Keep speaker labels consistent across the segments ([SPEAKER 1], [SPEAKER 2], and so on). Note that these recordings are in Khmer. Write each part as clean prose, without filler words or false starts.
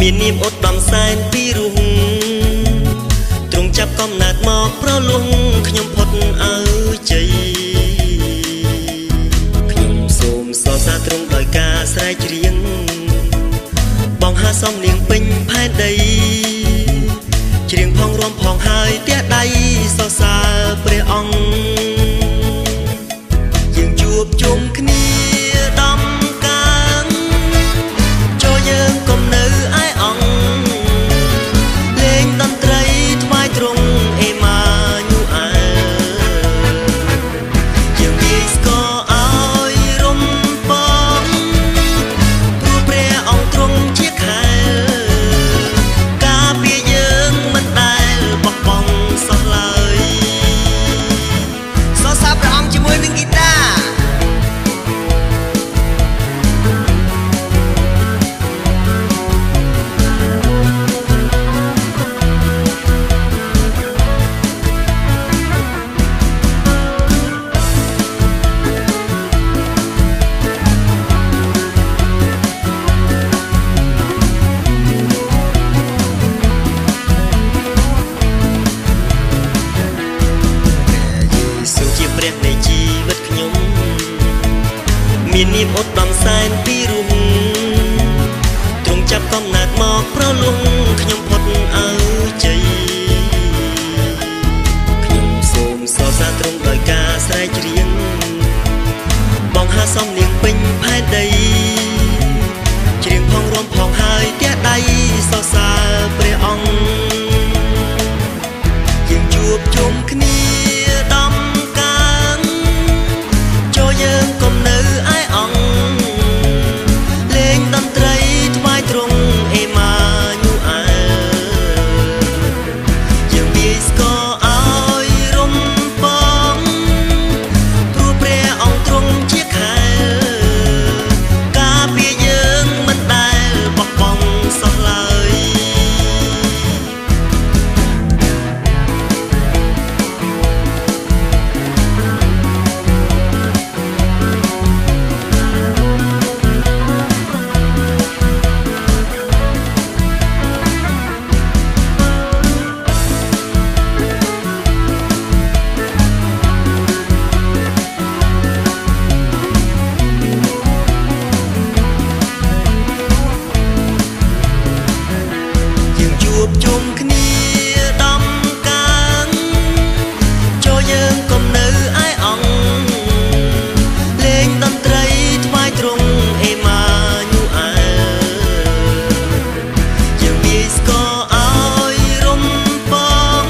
[SPEAKER 1] មាននាមអត់ដំសែនពីរុងទ្រង់ចាប់កំណើតមកប្រលួងខ្ញុំផុតឲ្យជ័យខ្ញុំសូមសរសើរទ្រង់ដោយការស្រែកច្រៀងបងហាសំលៀងពេញផែនដីច្រៀងផងរួមផងហើយទះដៃសរសើរព្រះអង្គយើងជួបជុំគ្នាដំកើងចូលយើងកុំនៅឯអង្គលេងតន្ត្រីថ្វាយទ្រង់អេម៉ាញូអែលយើងនិយាយស្គរឲ្យរំពងព្រោះព្រះអង្គទ្រង់ជាខែលការពារយើងមិនដែលបោះបង់សោះឡើយសរសើរព្រះអង្គជាមួយនឹងហ្គីតា មាននាមអត់ដំសែនពីរុងទ្រង់ចាប់កំណើតមកប្រលួងខ្ញុំផុតឲ្យជ័យខ្ញុំសូមសរសើរទ្រង់ដោយការស្រែកច្រៀងបងហាសំលៀងពេញផែនដីច្រៀងផងរួមផងហើយទះដៃសរសើរព្រះអង្គយើងជួបជុំគ្នាដំកើងចូលយើងកុំនៅឯអង្គលេងតន្ត្រីថ្វាយទ្រង់អេម៉ាញូអែលយើងវាយស្គរឲ្យរំពងព្រោះព្រះអង្គទ្រង់ជាខែលការពារយើងមិនដែលបោះបង់សោះឡើយ យើងជួបជុំគ្នាដំកើងចូលយើងកុំនៅឯអង្គលេងតន្ត្រីថ្វាយទ្រង់អេម៉ាញូអែលយើងវាយស្គរឲ្យរំពង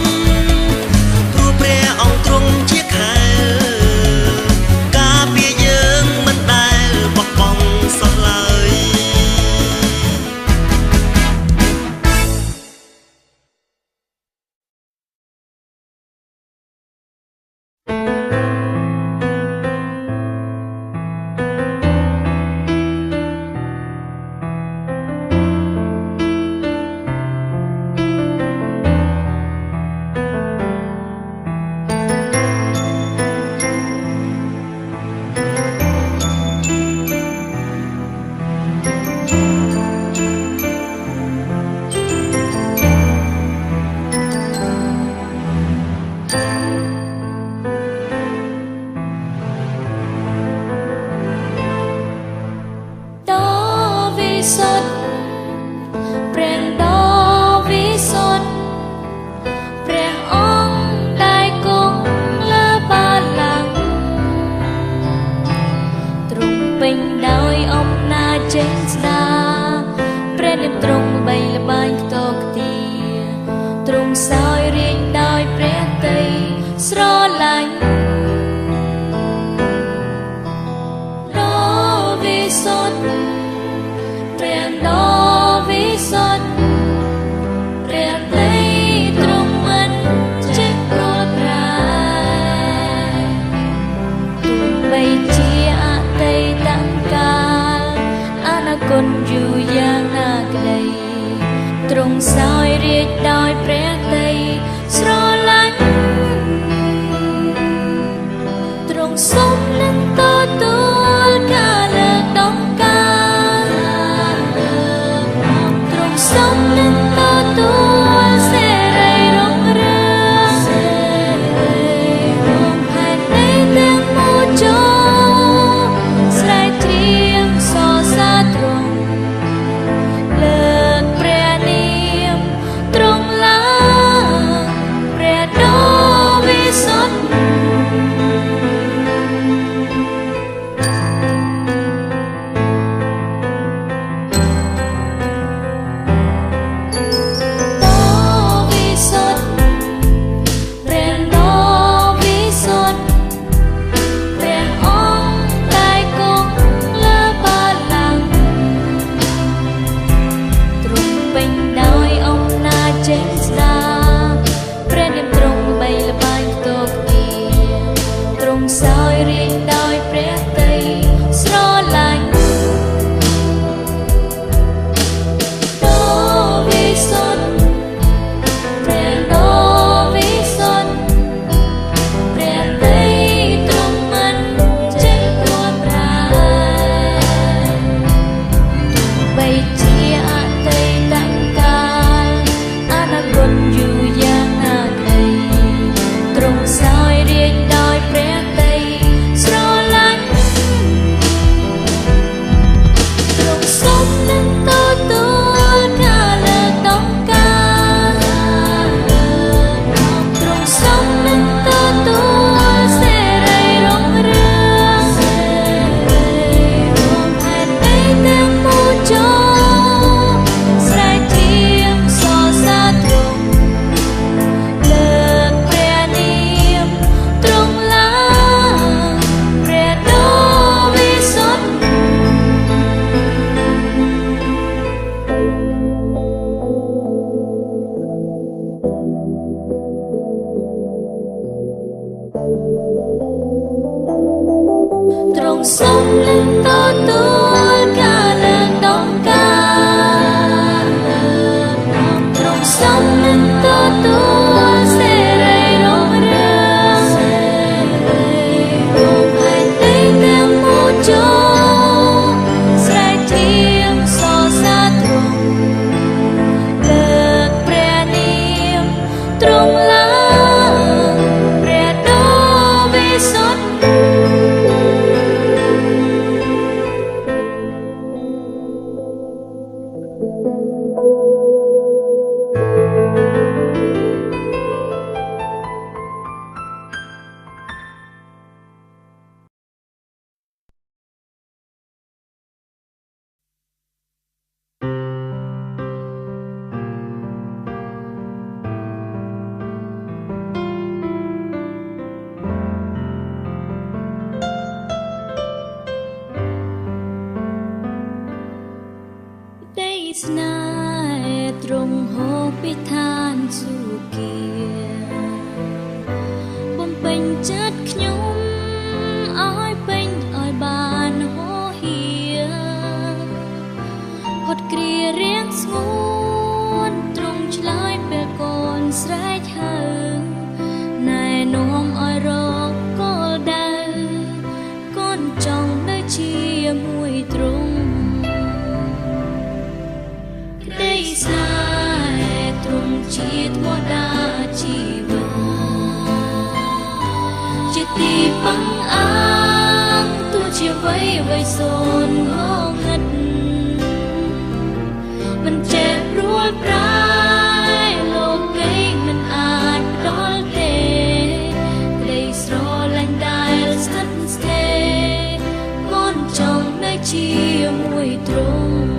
[SPEAKER 1] ព្រោះព្រះអង្គទ្រង់ជាខែលការពារយើងមិនដែលបោះបង់សោះឡើយ ទ្រង់សោយរាជដោយព្រះតីស្រឡាញ់
[SPEAKER 2] Trong sông lên to tôi cả lần đông ca trong sông lên to tôi sẽ đầy đông rương hai tay đem một chỗ sẽ thiêng so xa trùng lực bè niềm trong lắng bè đô vi sốt đây snai trong hộp bị than su kia bom bềnh chất nhung oi bềnh oi bàn hô hia hột kia riêng ngôn trong trái bè con sải thang nai nong oi rọc có đau con trong nơi chia mùi trung đây sai trung chiết mua đa chi chia ti băng áng tu chia vây sồn ngô ngất mình trẻ rùa trái lô cây mình ạt đón tê đây sro lành đai sắt stê con trong nơi chia mùi trung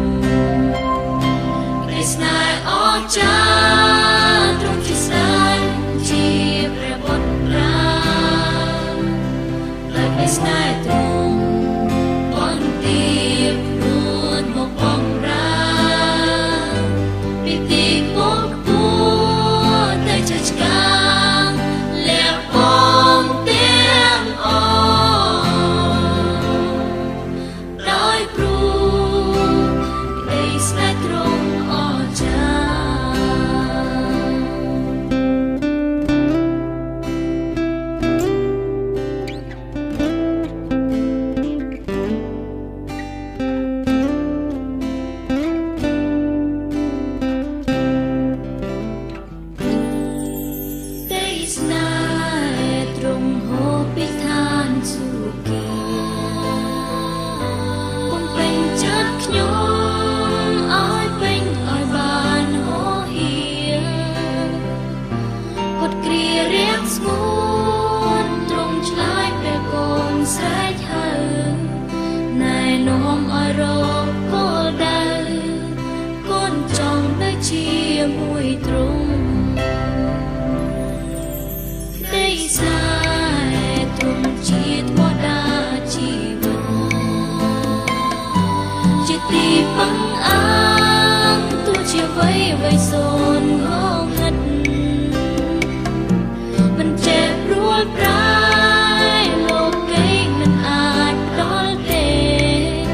[SPEAKER 2] Snai o cha trong chi snai chi pre bot ra lại snai trong con tim luôn một bóng ra bị tiếc bốc tua tay chặt càng lẹ bóng tiếng o đói pru đây snai trong mùi trung đây sai trung chiết mua đa chi chia ti băng áng tu chia vây sồn ngô ngất mình trẻ rùa trái lô cây mình ạt đón tê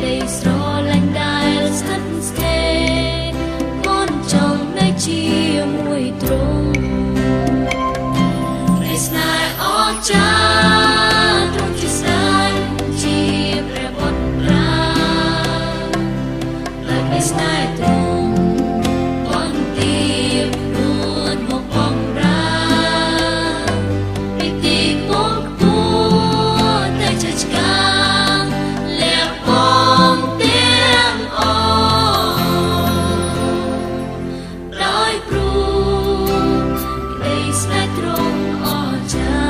[SPEAKER 2] đây sro lành đai sắt stê con trong nơi chia mùi trung đây snai o cha trong chi snai chi pre bot ra lại đây snai trung con tim luôn một bóng ra bị tiếc bốc tua tay chặt càng lẹ bóng tiếng o đói pru đây snai trong o cha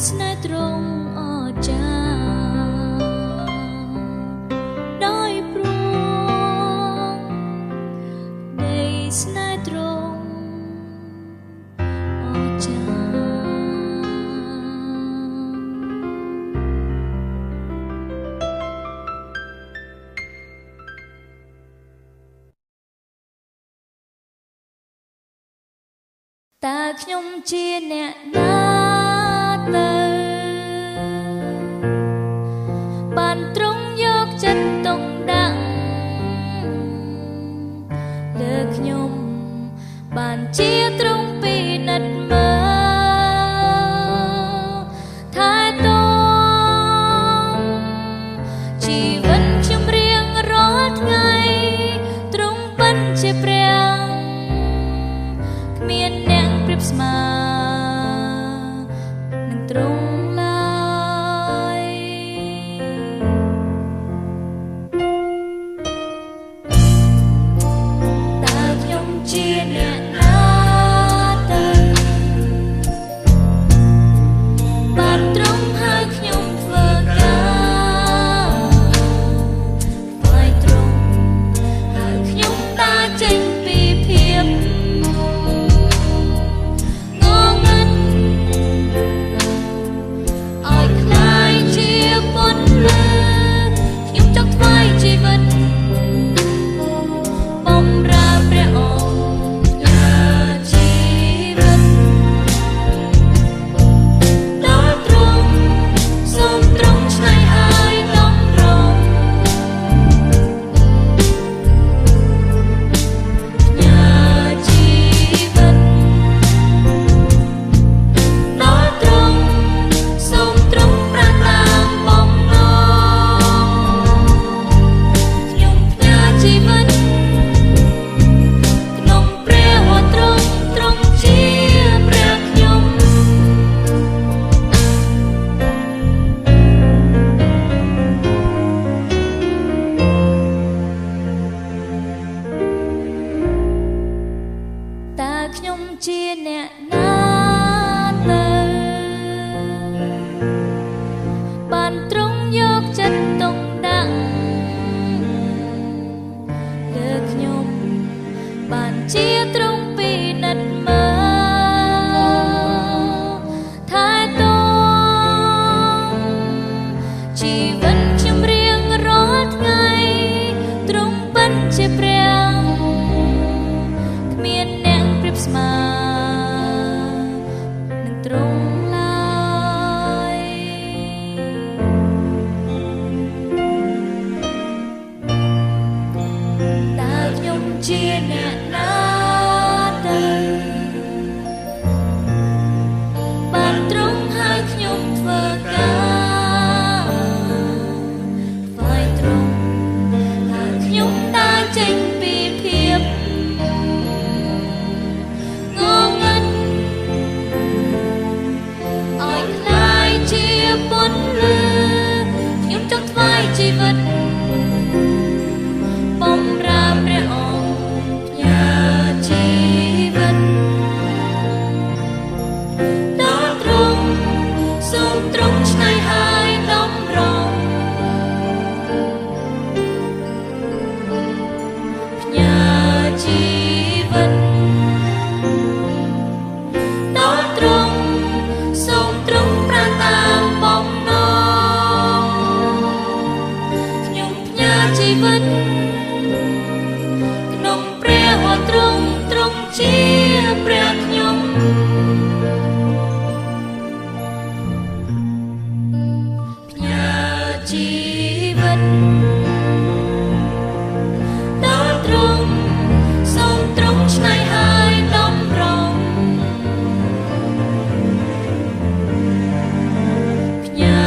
[SPEAKER 2] ស្នេហ៍ត្រង់អស្ចារ្យដោយព្រោះនៃស្នេហ៍ត្រង់អស្ចារ្យតើខ្ញុំជាអ្នកណាទៅបានទ្រង់យកចិត្តទុកដាក់លើខ្ញុំបានជាទ្រង់ពិនិត្យមើលថែទាំជីវិតខ្ញុំរៀងរាល់ថ្ងៃទ្រង់ពិតជាព្រះគ្មានអ្នកប្រៀបស្មើនឹងទ្រង់ឡើយតើខ្ញុំជាអ្នកណាទៅបានទ្រង់ឲ្យខ្ញុំធ្វើការថ្វាយទ្រង់ឲ្យខ្ញុំដើរចេញពីភាពខ្ញុំជាអ្នកណាទៅបានទ្រង់យកចិត្តទុកដាក់លើខ្ញុំបានជាទ្រង់ពិនិត្យមើលថែទាំជីវិតខ្ញុំរៀងរាល់ថ្ងៃទ្រង់ពិតជាព្រះគ្មានអ្នកស្មើនឹងទ្រង់ឡើយតើខ្ញុំជាអ្នកណាទៅបានទ្រង់ឲ្យខ្ញុំធ្វើការថ្វាយទ្រង់ឲ្យខ្ញុំដើរចេញពីភាពខ្ញុំចង់ថ្វាយជីវិតបម្រើព្រះអង្គផ្ញើជីវិតដល់ទ្រង់សូមទ្រង់ឆ្នៃឲ្យតម្រង់ផ្ញើជីវិតដល់ទ្រង់សូមទ្រង់ប្រាថ្នាជីវិតក្នុងព្រះទ្រង់ទ្រង់ជាព្រះខ្ញុំផ្ញើជីវិតដល់ទ្រង់សូមទ្រង់ឆ្នៃឲ្យតម្រង់ផ្ញើ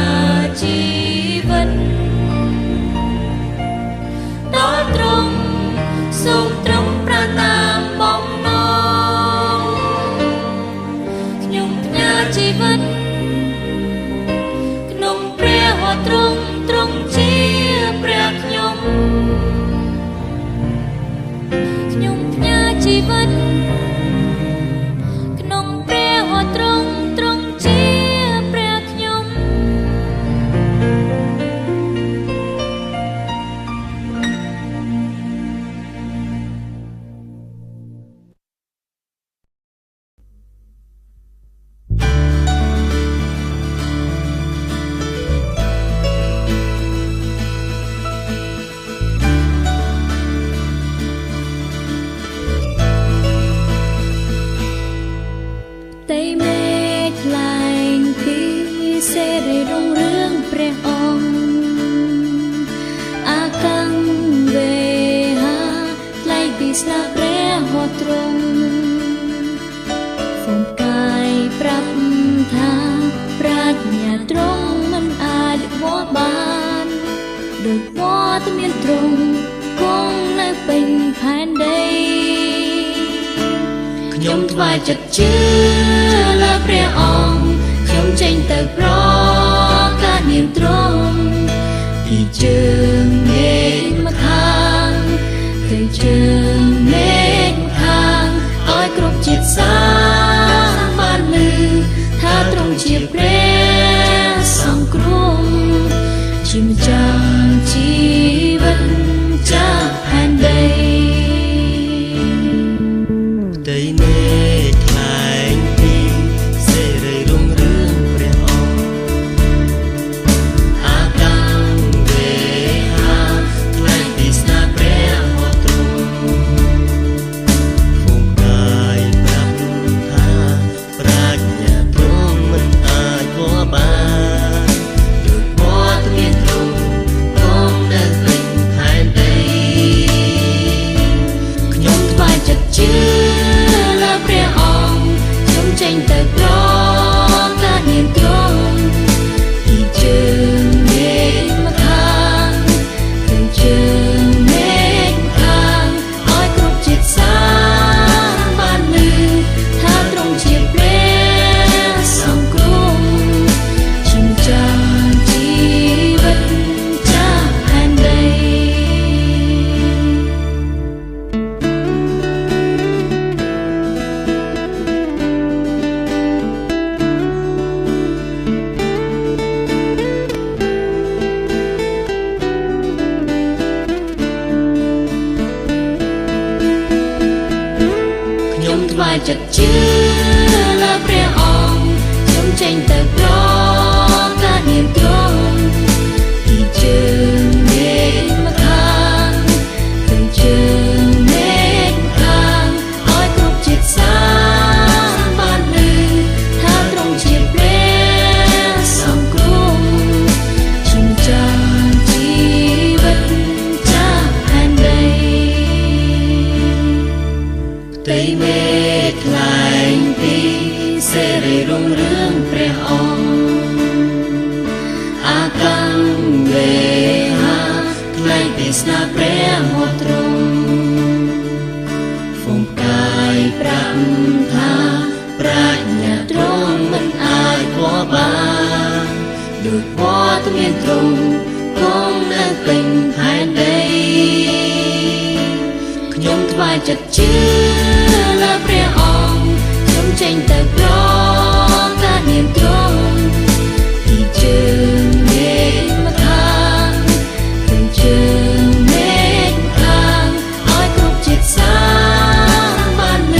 [SPEAKER 2] ជីវិតសូមទ្រង់ប្រាថ្នាបំណងខ្ញុំផ្ញើជីវិតក្នុងព្រះទ្រង់ទ្រង់ជាព្រះខ្ញុំ ថ្វាយចិត្តជឿលើព្រះអង្គខ្ញុំចេញទៅប្រកាសនាមទ្រង់ពីជើងមេឃម្ខាងទៅជើងមេឃម្ខាងឲ្យគ្រប់ជាតិសាសន៍បានឮថាទ្រង់ជាព្រះសង្គ្រោះជាម្ចាស់ជីវិតចាស់ផែនដី
[SPEAKER 1] ផ្ទៃមេឃថ្លែងពីសេរីរុងរឿងព្រះអង្គអាកាំវេហាថ្លែងពីស្នាព្រះហស្ថទ្រង់ហ្វូងកាយប្រាប់ថាប្រាជ្ញាទ្រង់មិនអាចវល់បានដូចពណ៌មានទ្រង់គង់នៅពេញផែនដី
[SPEAKER 2] ខ្ញុំថ្វាយចិត្តជឿលើព្រះអង្គខ្ញុំចេញទៅប្រកាសនាមទ្រង់ពីជើងមេឃម្ខាងទៅជើងមេឃម្ខាងឲ្យគ្រប់ជាតិសាសន៍បានឮថាទ្រង់ជាព្រះសង្គ្រោះជាម្ចាស់ជីវិតចាស់ផែនដី ខ្ញុំថ្វាយចិត្តជឿលើព្រះអង្គខ្ញុំចេញទៅប្រកាសនាមទ្រង់ពីជើងមេឃម្ខាងទៅជើងមេឃម្ខាងឲ្យគ្រប់ជាតិសាសន៍បានឮថាទ្រង់ជាព្រះសង្គ្រោះជាម្ចាស់ជីវិតចាស់ផែនដី
[SPEAKER 1] ផ្ទៃមេឃថ្លែងពីសេរីរុងរឿងព្រះអង្គអាកាំវេហាថ្លែងពីស្នាព្រះហស្ថទ្រង់ហ្វូងកាយប្រាប់ថាប្រាជ្ញាទ្រង់មិនអាចវល់បានដូចពណ៌មានទ្រង់គង់នៅពេញផែនដីខ្ញុំថ្វាយចិត្តជឿលើព្រះអង្គខ្ញុំចេញទៅប្រកាសនាមទ្រង់ពីជើងមេឃម្ខាងទៅជើងមេឃម្ខាងឲ្យគ្រប់ជាតិសាសន៍បានឮ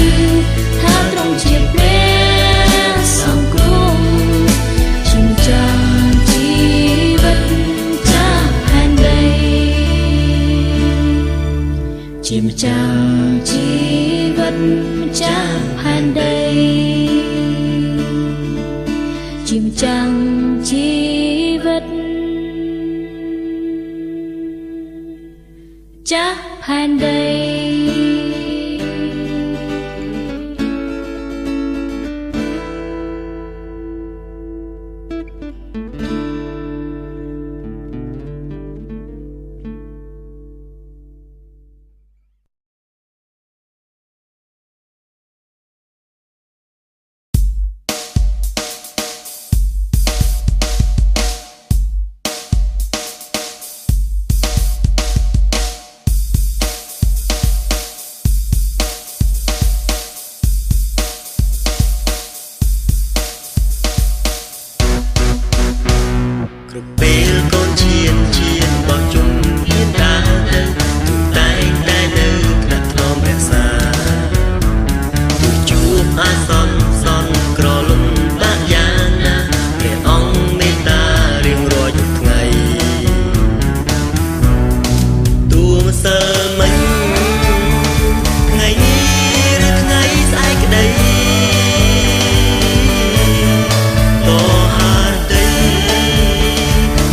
[SPEAKER 1] ថាទ្រង់ជាព្រះសង្គ្រោះជាម្ចាស់ជីវិតចាស់ផែនដីជាម្ចាស់ជីវិតចាស់ផែនដីជាម្ចាស់ជីវិតចាស់ផែនដី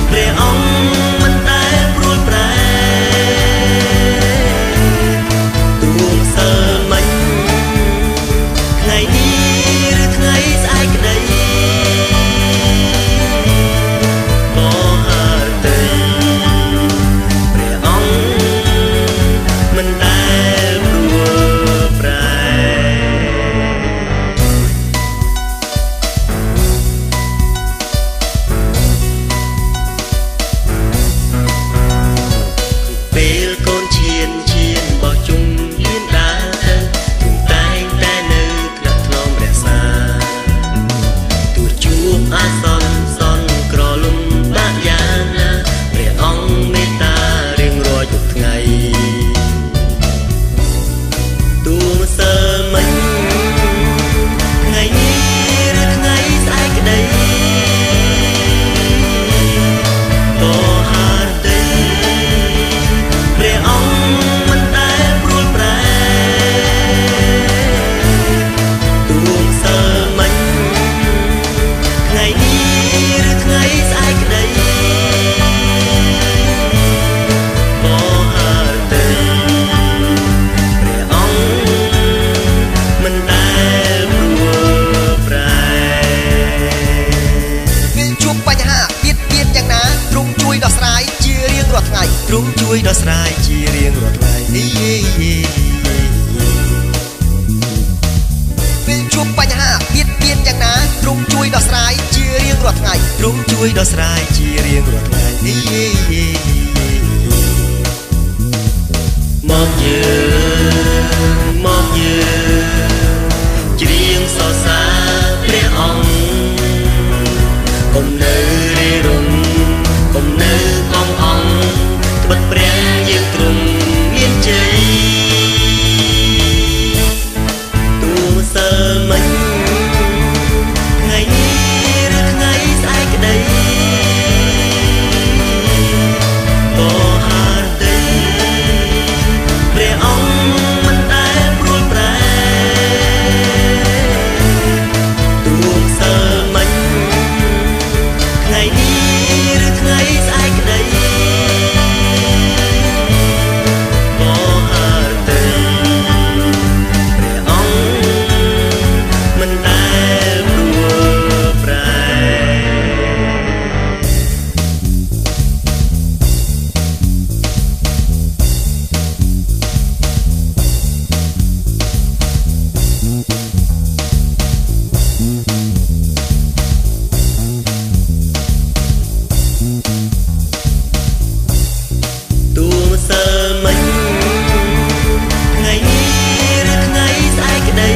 [SPEAKER 1] ព្រះអង្គ
[SPEAKER 3] បញ្ហាបៀតបៀនយ៉ាងណាទ្រង់ជួយដោះស្រាយជារៀងរាល់ថ្ងៃ
[SPEAKER 1] ទ្រង់ជួយដោះស្រាយជារៀងរាល់ថ្ងៃ
[SPEAKER 3] ពេលជួបបញ្ហាបៀតបៀនយ៉ាងណាទ្រង់ជួយដោះស្រាយជារៀងរាល់ថ្ងៃ
[SPEAKER 1] ទ្រង់ជួយដោះស្រាយជារៀងរាល់ថ្ងៃមកយើងច្រៀងសរសើរព្រះអង្គកុំនៅរារំកុំនៅកងអង្គត្បិតព្រះយើងទ្រង់មានជ័យទូសិលមិញថ្ងៃនេះឬថ្ងៃស្អែកក្ដីក៏ហាតីព្រះអង្គមិនដែលព្រួលប្រែទូសិលមិញថ្ងៃនេះឬថ្ងៃស្អែកក្ដីក៏ហាតីព្រះអង្គមិនដែលព្រួលប្រែទូសិលមិញថ្ងៃនេះឬថ្ងៃស្អែកក្ដី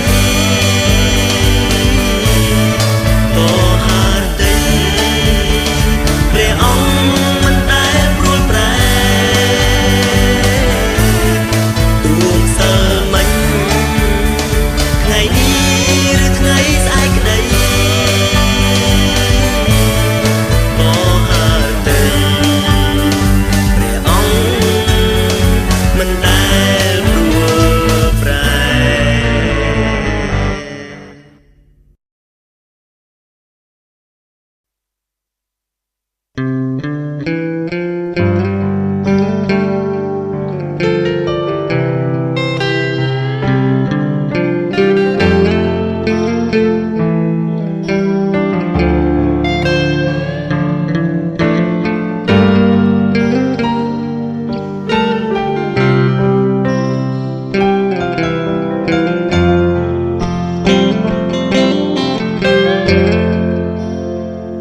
[SPEAKER 1] ក៏ហាតីព្រះអង្គមិនដែលព្រួលប្រែទូសិលមិញថ្ងៃនេះឬថ្ងៃស្អែកក្ដីក៏ហាតីព្រះអង្គមិនដែលព្រួលប្រែ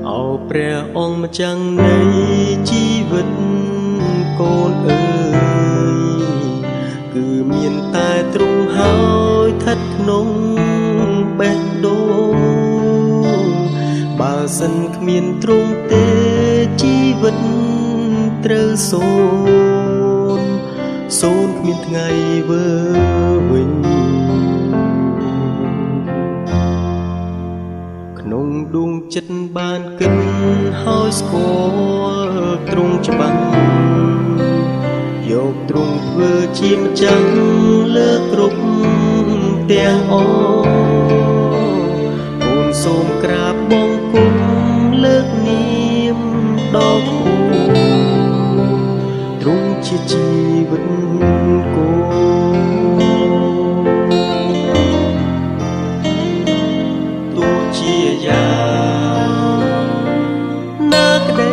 [SPEAKER 1] អោព្រះអង្គម្ចាស់នៃជីវិតកូនអើយគឺមានតែទ្រង់ហើយឋិតក្នុងបេះដូងបើសិនគ្មានទ្រង់ទេជីវិតត្រូវសូន្យគ្មានថ្ងៃវើវិញក្នុងដួងចិត្តបានគិតហើយស្គាល់ទ្រង់ច្បាស់យកទ្រង់ធ្វើជាម្ចាស់លើគ្រប់ទាំងអអូនសូមក្រាបបង្គំលើកនាមដល់គូទ្រង់ជាជីវិតគូទោះជាយ៉ាងណាក្ដី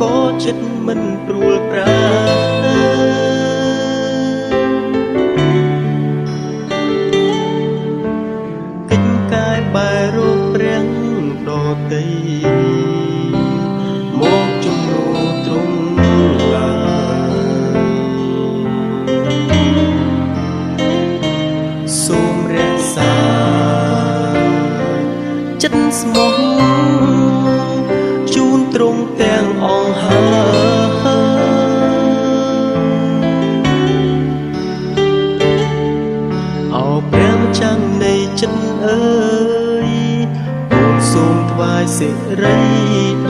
[SPEAKER 1] ក៏ចិត្តមិនព្រួលប្រែកិច្ចការបែររកព្រះដតីមកជំនួសទ្រង់ឡើយសូមរក្សាចិត្តស្មោះជូនទ្រង់ទាំងអង្គហើយអោព្រះម្ចាស់នៃចិត្តអើយអូនសូមថ្វាយសិរី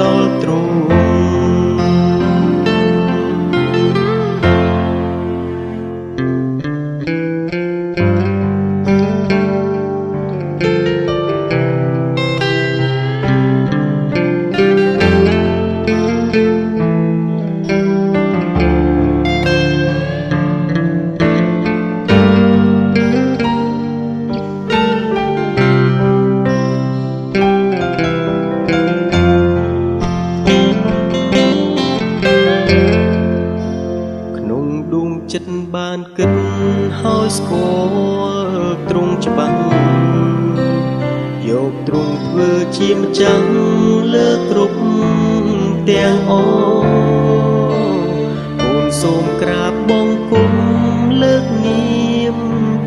[SPEAKER 1] ដល់ទ្រង់ មចាំងលើគ្រប់ទាំងអអូនសូមក្រាបបង្គំលើកនាម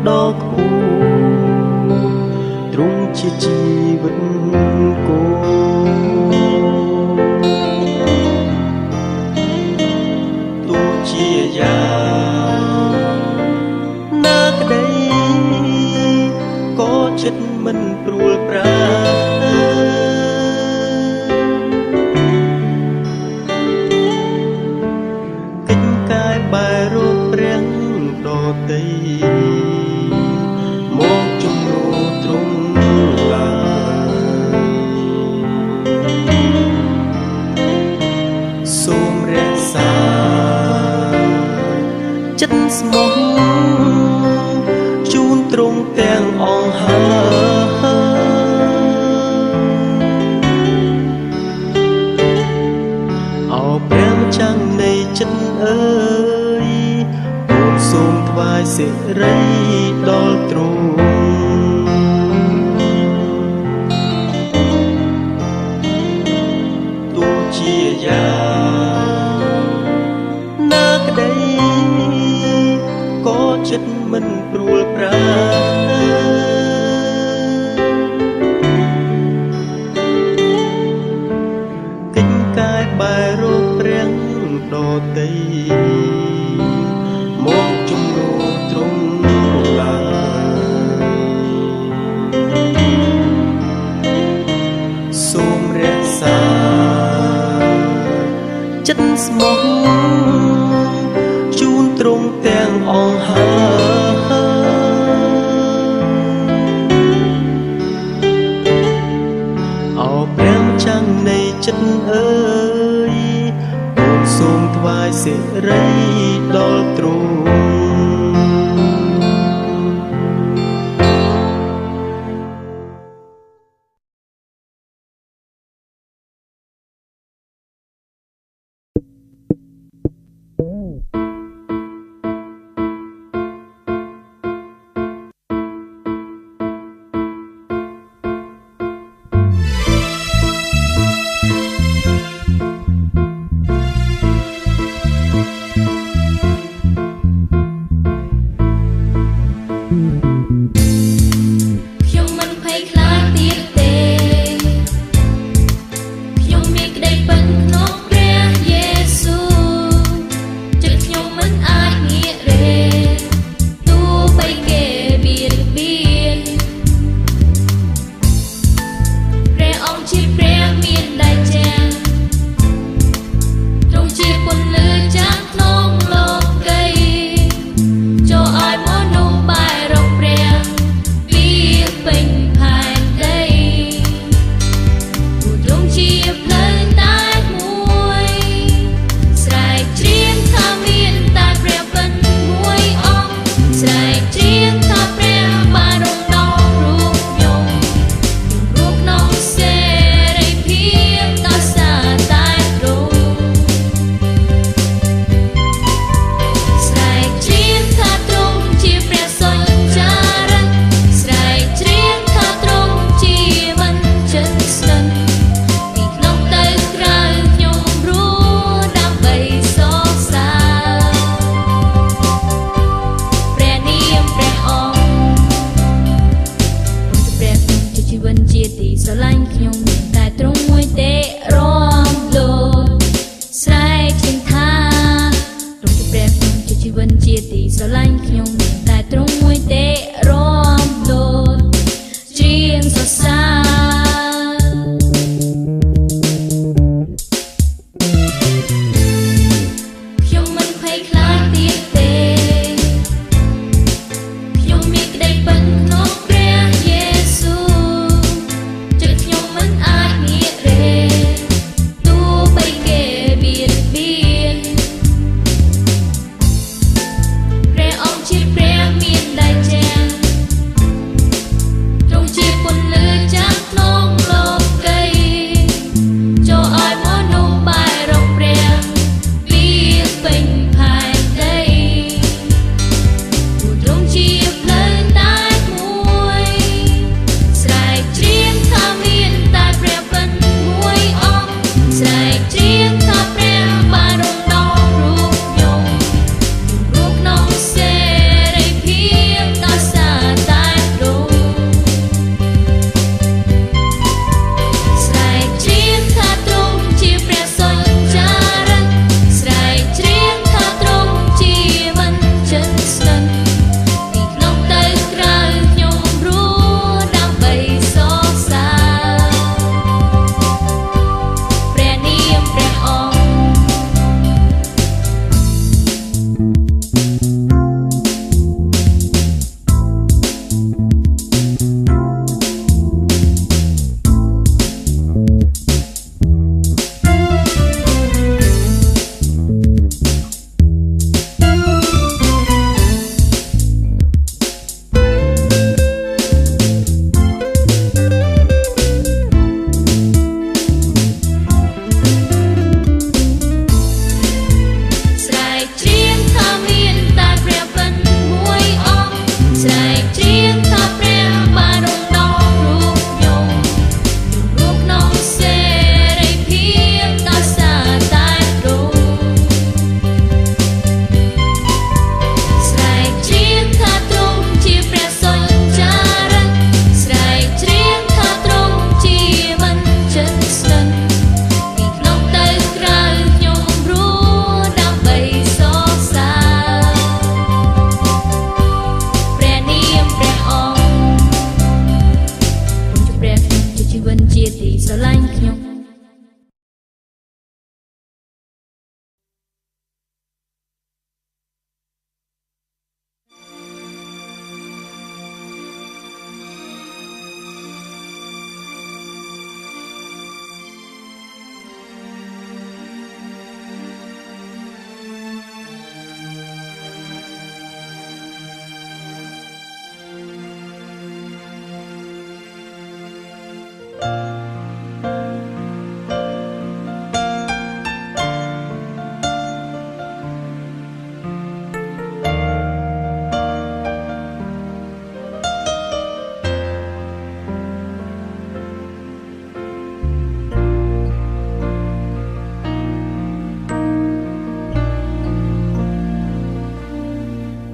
[SPEAKER 1] ដ៏ខ្ពស់ទ្រង់ជាជីវិតគូទោះជាយ៉ាងណាក្តីក៏ចិត្តមិនព្រួលប្រាកិច្ចកាយបែររកព្រះដតីមកជំនួសទ្រង់ឡើយសូមរក្សាចិត្តស្មោះជូនទ្រង់ទាំងអង្គហើអោព្រះចាំងនៃចិត្តអើយអូនសូមថ្វាយសិរីដល់ទ្រង់ទោះជាយ៉ាងណាក្តីក៏ចិត្តមិនព្រួលប្រាកិច្ចកាយបែររកព្រះដតីមកជំនួសទ្រង់ឡើយសូមរក្សាចិត្តស្មោះជូនទ្រង់ទាំងអង្គហើអោព្រះចាំងនៃចិត្តអើយអូនសូមថ្វាយសិរីដល់ទ្រង់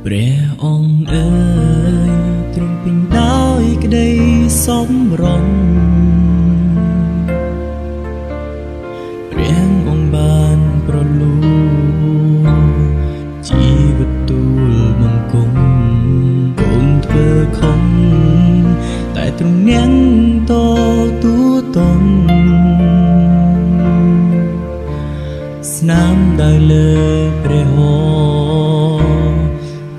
[SPEAKER 1] ព្រះអង្គអើយទ្រង់ពេញដោយក្តីសមរម្យព្រះអង្គបានប្រលូជីវិតទូលបង្គំកូនធ្វើខំតែទ្រង់ញ៉ាំងតទូតំស្នាមដោយលើព្រះហស្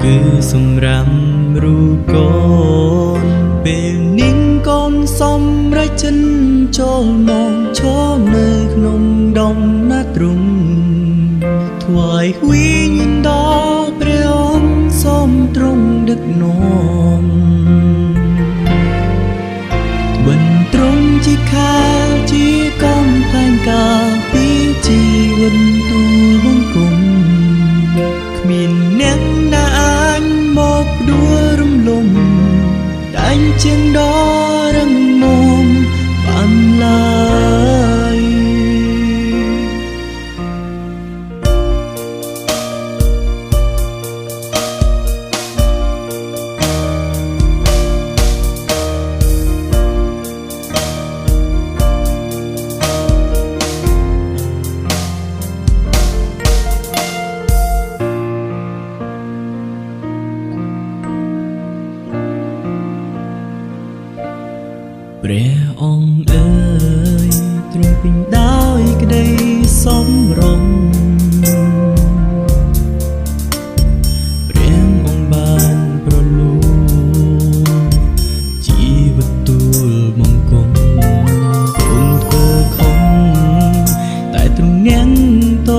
[SPEAKER 1] ថគឺសម្រាប់រូបកូនពេលនាងកូនសម្រេចចិនចូលមកឈរនៅក្នុងដុំណាទ្រង់ថ្វាយវិញ្ញាណដល់ព្រះអង្គសូមទ្រង់ដឹកនាំបន្ទ្រង់ជាខែលជាកំផែងការពីជីវិតទូលបង្គំគ្មានអ្នកណាអាចមកដួលរំលំដាច់ជាងដ៏រឹងមាំបានឡើយព្រះអង្គអើយទ្រង់ពេញដោយក្តីសមរម្យព្រះអង្គបានប្រលូជីវិតទូលបង្គំកូនធ្វើខំតែទ្រង់ញ៉ាំងត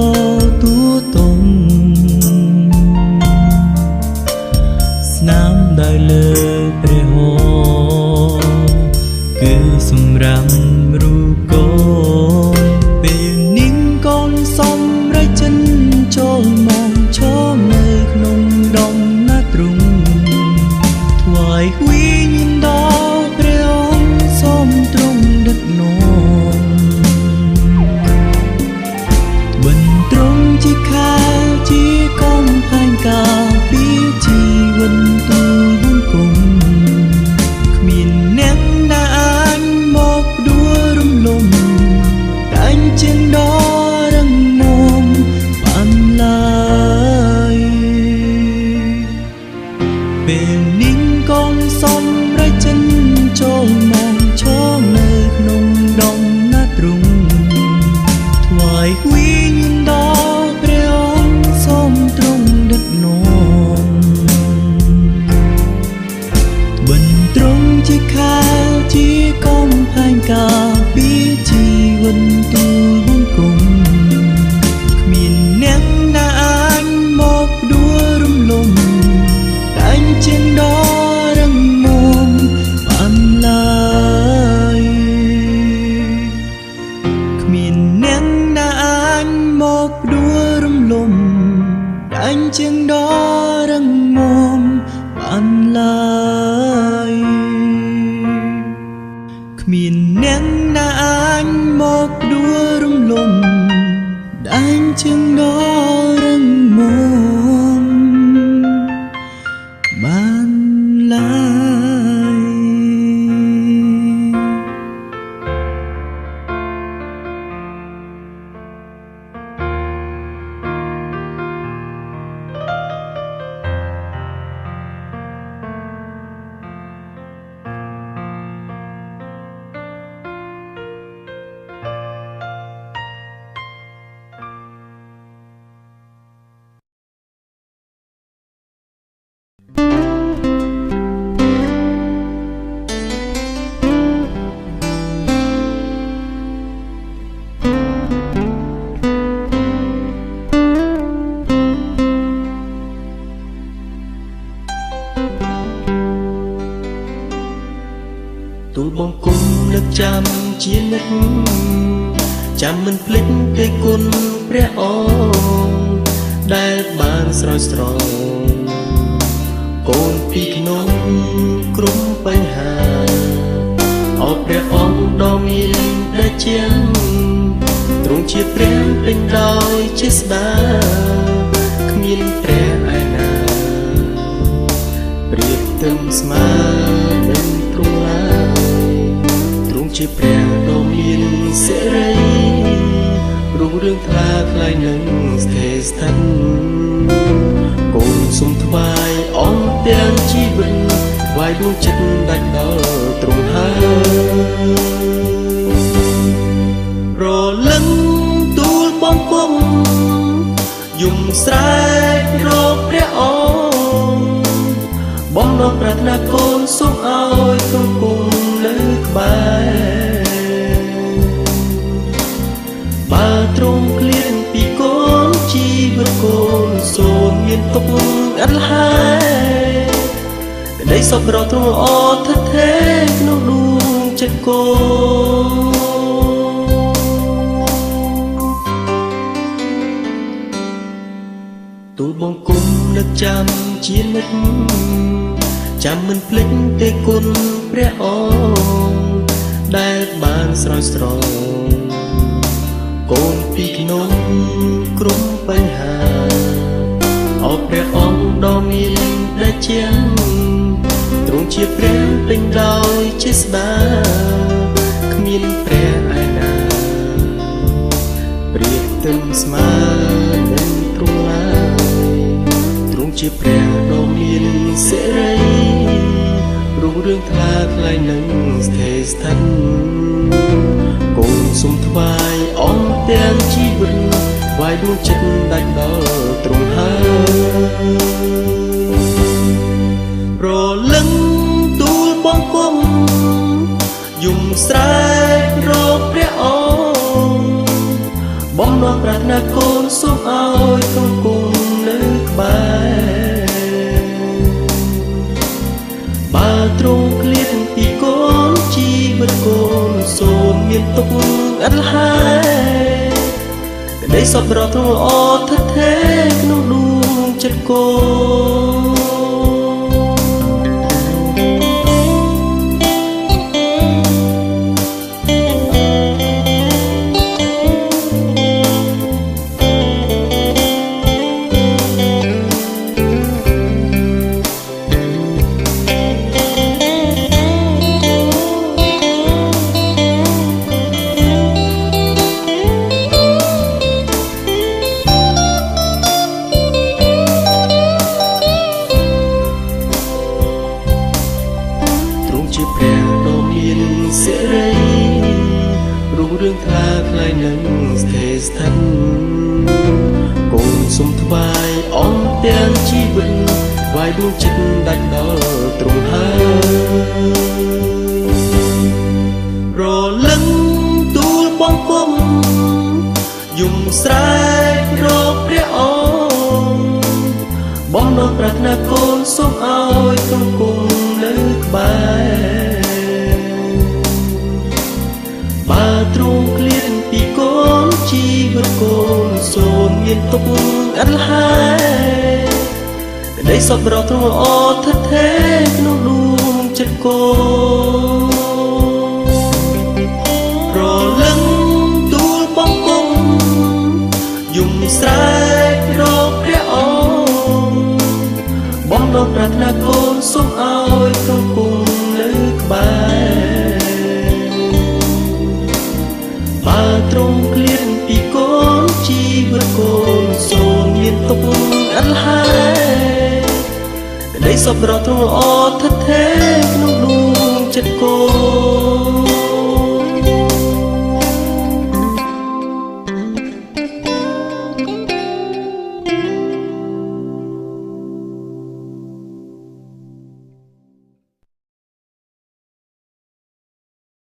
[SPEAKER 1] ទូតំស្នាមដោយលើព្រះហស្ថគឺសម្រាប់រូបកូនពេលនាងកូនសម្រេចចិនចូលមកឈរនៅក្នុងដុំណាទ្រង់ថ្វាយវិញ្ញាណដល់ព្រះអង្គសូមទ្រង់ដឹកនាំបន្ទ្រង់ជាខែលជាកំផែងការពីជីវិតទូលបង្គំគ្មានអ្នកណាអាចមកដួលរំលំដាច់ជាងដ៏រឹងមាំបានឡើយពេលនាងកូនសម្រេចចិនចូលមកឈរនៅក្នុងដុំណាទ្រង់ថ្វាយវិញ្ញាណដល់ព្រះអង្គសូមទ្រង់ដឹកនាំបន្ទ្រង់ជាខែលជាកំផែងការពីជីវិតទូលបង្គំគ្មានអ្នកណាអាចមកដួលរំលំដាច់ជាងដ៏រឹងមាំបានឡើយគ្មានអ្នកណាអាចមកដួលរំលំដាច់ជាងដ៏រឹងមាំបានឡើយគ្មានអ្នកណាអាចមកដួលរំលំដាច់ជាងដ៏រឹងមាំបានឡើយទូលបង្គំនឹកចាំជានិច្ចចាំមិនភ្លេចទេគុណព្រះអង្គដែលបានស្រោចស្រង់កូនពីក្នុងក្រុមបញ្ហាអោព្រះអង្គដ៏មានដែលជាទ្រង់ជាព្រះពេញដោយជាស្ដាគ្មានព្រះឯណា
[SPEAKER 4] ប្រៀបទឹមស្មើនឹងទ្រង់ឡើយទ្រង់ជាព្រះដ៏មានសិរីរុងរឿងថ្លាថ្លៃនឹងស្ថិតស្ថិតកូនសូមថ្វាយអង្គទាំងជីវិតថ្វាយដួងចិត្តដាច់ដល់ទ្រង់ហើយរលឹងទូលបងគុំយំស្រែករកព្រះអង្គបំណងប្រាថ្នាកូនសូមឲ្យទ្រង់គង់នៅក្បែរបើទ្រង់ឃ្លានពីកូនជីវិតកូនសូមមានទុកអត់ហើយក្តីសប្បុរសទ្រង់អត់ថថេក្នុងដួងចិត្តកូនទូលបង្គំនឹកចាំជានិច្ចចាំមិនភ្លេចទេគុណព្រះអង្គដែលបានស្រោចស្រង់កូនពីក្នុងក្រុមបញ្ហាអរព្រះអង្គដ៏មានដែលជាទ្រង់ជាព្រះពេញដោយចេស្តាគ្មានព្រះឯណាប្រៀបទឹមស្មើនឹងទ្រង់ឡើយទ្រង់ជាព្រះដ៏មានសិរីរុងរឿងថ្លាថ្លៃនឹងស្ថិតស្ថិតកូនសូមថ្វាយអង្គទាំងជីវិតថ្វាយដួងចិត្តដាច់ដល់ទ្រង់ហើយរលឹងទូលបងគុំយំស្រែករកព្រះអង្គបំណងប្រាថ្នាកូនសូមឲ្យទ្រង់គង់នៅក្បែរបើទ្រង់ឃ្លានពីកូនជីវិតកូនសូមមានទុកអត់ហើយក្តីសប្បុរសទ្រង់អត់ថថេក្នុងដួងចិត្តកូនជាព្រះដ៏មានសិរីរុងរឿងថ្លាថ្លៃនឹងស្ថិតស្ថិតកូនសូមថ្វាយអង្គទាំងជីវិតថ្វាយដួងចិត្តដាច់ដល់ទ្រង់ហើយរលឹងទូលបងគុំយំស្រែករកព្រះអង្គបំណងប្រាថ្នាកូនសូមឲ្យទ្រង់គង់នៅក្បែរបើទ្រង់ឃ្លានពីកូនជីវិតកូនសូមមានទុកអត់ហើយក្តីសប្បុរសទ្រង់អត់ថថេក្នុងដួងចិត្តកូនរលឹងទូលបងគុំយំស្រែករកព្រះអង្គបំណងប្រាថ្នាកូនសូមឲ្យទ្រង់គង់នៅក្បែរបើទ្រង់ឃ្លានពីកូនជីវិតកូនសូមមានទុកអត់ហើយក្តីសប្បុរសទ្រង់អត់ថថេ